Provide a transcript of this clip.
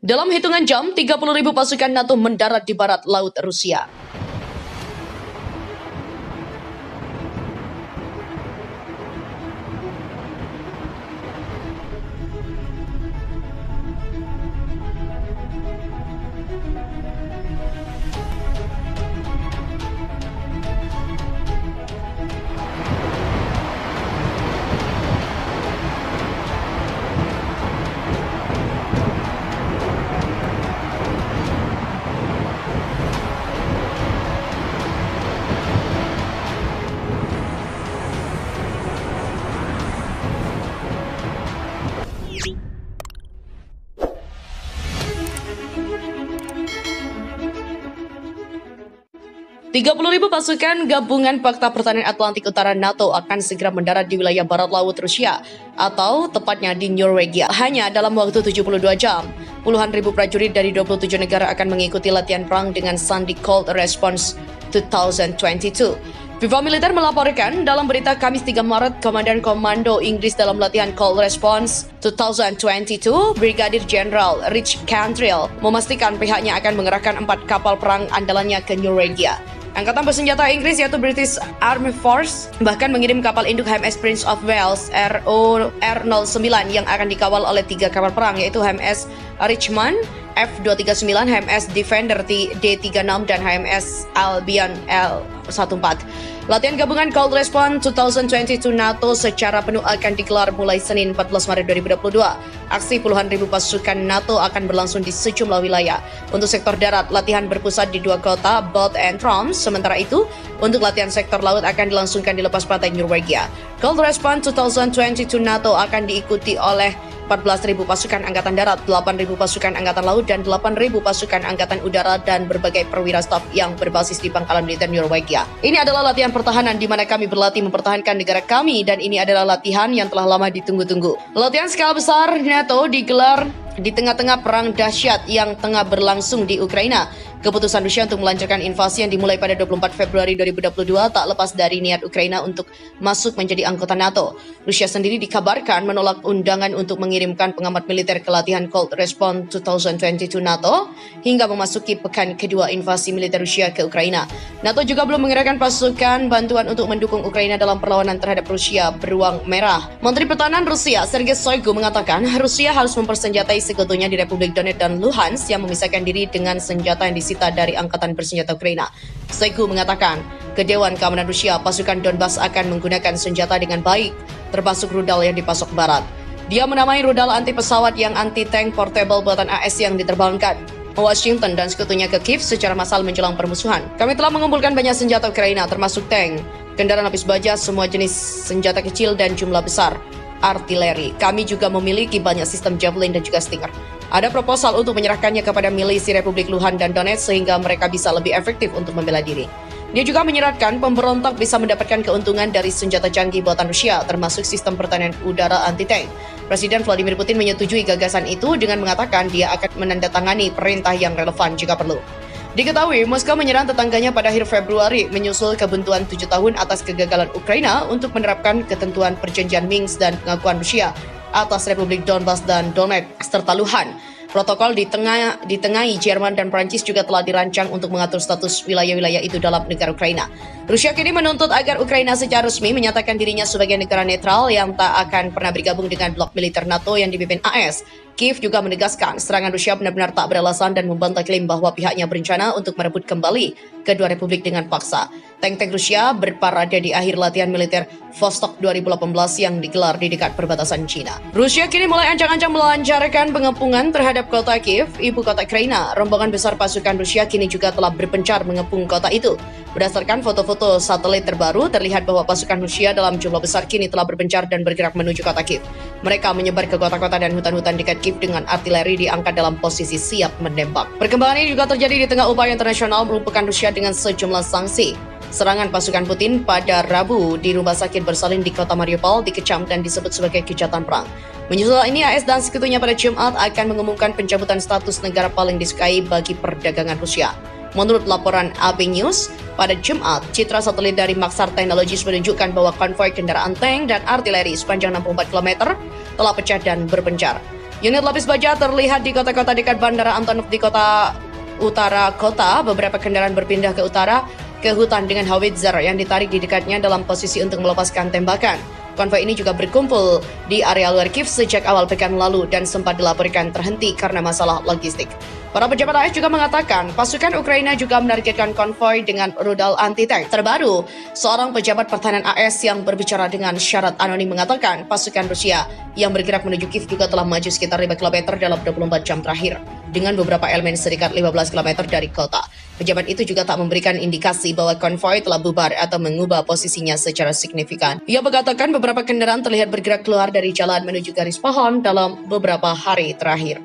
Dalam hitungan jam, 30.000 pasukan NATO mendarat di barat laut Rusia. "30.000 pasukan gabungan Pakta Pertahanan Atlantik Utara NATO akan segera mendarat di wilayah barat laut Rusia, atau tepatnya di Norwegia, hanya dalam waktu 72 jam. Puluhan ribu prajurit dari 27 negara akan mengikuti latihan perang dengan sandi Cold Response 2022. Viva Militer melaporkan dalam berita Kamis 3 Maret, Komandan Komando Inggris dalam latihan Cold Response 2022, Brigadir Jenderal Rich Cantrill, memastikan pihaknya akan mengerahkan 4 kapal perang andalannya ke Norwegia. Angkatan bersenjata Inggris yaitu British Army Force bahkan mengirim kapal induk HMS Prince of Wales ROR-09 yang akan dikawal oleh 3 kapal perang yaitu HMS Richmond, F239, HMS Defender D36 dan HMS Albion L14. Latihan gabungan Cold Response 2022 NATO secara penuh akan digelar mulai Senin 14 Maret 2022. Aksi puluhan ribu pasukan NATO akan berlangsung di sejumlah wilayah. Untuk sektor darat, latihan berpusat di 2 kota, Both and Troms. Sementara itu, untuk latihan sektor laut akan dilangsungkan di lepas pantai Norwegia. Cold Response 2022 NATO akan diikuti oleh 14.000 pasukan angkatan darat, 8.000 pasukan angkatan laut, dan 8.000 pasukan angkatan udara dan berbagai perwira staf yang berbasis di pangkalan militer Norwegia. Ini adalah latihan pertahanan di mana kami berlatih mempertahankan negara kami, dan ini adalah latihan yang telah lama ditunggu-tunggu. Latihan skala besar NATO digelar di tengah-tengah perang dahsyat yang tengah berlangsung di Ukraina. Keputusan Rusia untuk melancarkan invasi yang dimulai pada 24 Februari 2022 tak lepas dari niat Ukraina untuk masuk menjadi anggota NATO. Rusia sendiri dikabarkan menolak undangan untuk mengirimkan pengamat militer ke latihan Cold Response 2022 NATO hingga memasuki pekan kedua invasi militer Rusia ke Ukraina. NATO juga belum mengerahkan pasukan bantuan untuk mendukung Ukraina dalam perlawanan terhadap Rusia beruang merah. Menteri Pertahanan Rusia Sergei Shoigu mengatakan Rusia harus mempersenjatai sekutunya di Republik Donetsk dan Luhansk yang memisahkan diri dengan senjata yang disita dari Angkatan Bersenjata Ukraina. Shoigu mengatakan, ke Dewan Keamanan Rusia, pasukan Donbas akan menggunakan senjata dengan baik, termasuk rudal yang dipasok barat. Dia menamai rudal anti-pesawat yang anti-tank portable buatan AS yang diterbangkan Washington dan sekutunya ke Kiev secara massal menjelang permusuhan. Kami telah mengumpulkan banyak senjata Ukraina, termasuk tank, kendaraan lapis baja, semua jenis senjata kecil dan jumlah besar artileri. Kami juga memiliki banyak sistem Javelin dan juga Stinger. Ada proposal untuk menyerahkannya kepada milisi Republik Luhansk dan Donetsk sehingga mereka bisa lebih efektif untuk membela diri. Dia juga menyeratkan pemberontak bisa mendapatkan keuntungan dari senjata canggih buatan Rusia, termasuk sistem pertahanan udara anti-tank. Presiden Vladimir Putin menyetujui gagasan itu dengan mengatakan dia akan menandatangani perintah yang relevan jika perlu. Diketahui, Moskow menyerang tetangganya pada akhir Februari menyusul kebuntuan 7 tahun atas kegagalan Ukraina untuk menerapkan ketentuan perjanjian Minsk dan pengakuan Rusia atas Republik Donbas dan Donetsk serta Luhansk. Protokol ditengahi Jerman dan Prancis juga telah dirancang untuk mengatur status wilayah-wilayah itu dalam negara Ukraina. Rusia kini menuntut agar Ukraina secara resmi menyatakan dirinya sebagai negara netral yang tak akan pernah bergabung dengan blok militer NATO yang dipimpin AS. Kiev juga menegaskan serangan Rusia benar-benar tak beralasan dan membantah klaim bahwa pihaknya berencana untuk merebut kembali kedua republik dengan paksa. Tank-tank Rusia berparade di akhir latihan militer Vostok 2018 yang digelar di dekat perbatasan Cina. Rusia kini mulai ancang-ancang melancarkan pengepungan terhadap kota Kiev, ibu kota Ukraina. Rombongan besar pasukan Rusia kini juga telah berpencar mengepung kota itu. Berdasarkan foto-foto satelit terbaru, terlihat bahwa pasukan Rusia dalam jumlah besar kini telah berpencar dan bergerak menuju kota Kiev. Mereka menyebar ke kota-kota dan hutan-hutan dekat Kiev dengan artileri diangkat dalam posisi siap menembak. Perkembangan ini juga terjadi di tengah upaya internasional melumpuhkan Rusia dengan sejumlah sanksi. Serangan pasukan Putin pada Rabu di rumah sakit bersalin di kota Mariupol dikecam dan disebut sebagai kejahatan perang. Menyusul ini, AS dan sekutunya pada Jumat akan mengumumkan pencabutan status negara paling disukai bagi perdagangan Rusia. Menurut laporan AP News, pada Jumat, citra satelit dari Maxar Technologies menunjukkan bahwa konvoi kendaraan tank dan artileri sepanjang 64 km telah pecah dan berpencar. Unit lapis baja terlihat di kota-kota dekat Bandara Antonov di kota utara kota. Beberapa kendaraan berpindah ke utara ke hutan dengan howitzer yang ditarik di dekatnya dalam posisi untuk melepaskan tembakan. Konvoi ini juga berkumpul di area luar Kiev sejak awal pekan lalu dan sempat dilaporkan terhenti karena masalah logistik. Para pejabat AS juga mengatakan pasukan Ukraina juga menargetkan konvoi dengan rudal anti-tank. Terbaru, seorang pejabat pertahanan AS yang berbicara dengan syarat anonim mengatakan pasukan Rusia yang bergerak menuju Kiev juga telah maju sekitar 5 km dalam 24 jam terakhir dengan beberapa elemen sedekat 15 km dari kota. Pejabat itu juga tak memberikan indikasi bahwa konvoi telah bubar atau mengubah posisinya secara signifikan. Ia mengatakan beberapa kendaraan terlihat bergerak keluar dari jalan menuju garis pohon dalam beberapa hari terakhir.